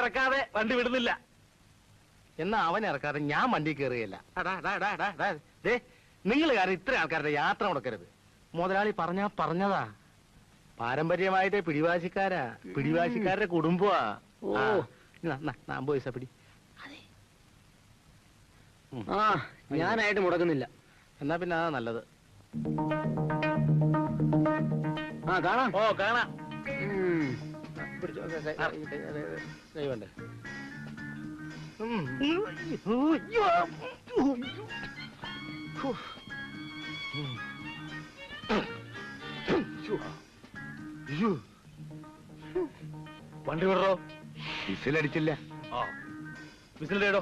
ഇറക്കാതെ വണ്ടി വിടുന്നില്ല. എന്നാ അവൻ ഇറക്കാതെ ഞാൻ വണ്ടി കയറുകയില്ല. നിങ്ങൾ കാരണം ഇത്ര ആൾക്കാരുടെ യാത്ര മുടക്കരുത്. മുതലാളി പറഞ്ഞതാ. പാരമ്പര്യമായിട്ട് പിടിവാശിക്കാരുടെ കുടുംബമാ. പൈസ പിടി. ഞാനായിട്ട് മുടക്കുന്നില്ല. എന്നാ പിന്നെ അതാ നല്ലത്. കാണാം. ഓ കാണാം. കൈവണ്ടേ? വണ്ടി വിടറോ? വിസിലടിച്ചില്ല. വിസിലിടോ.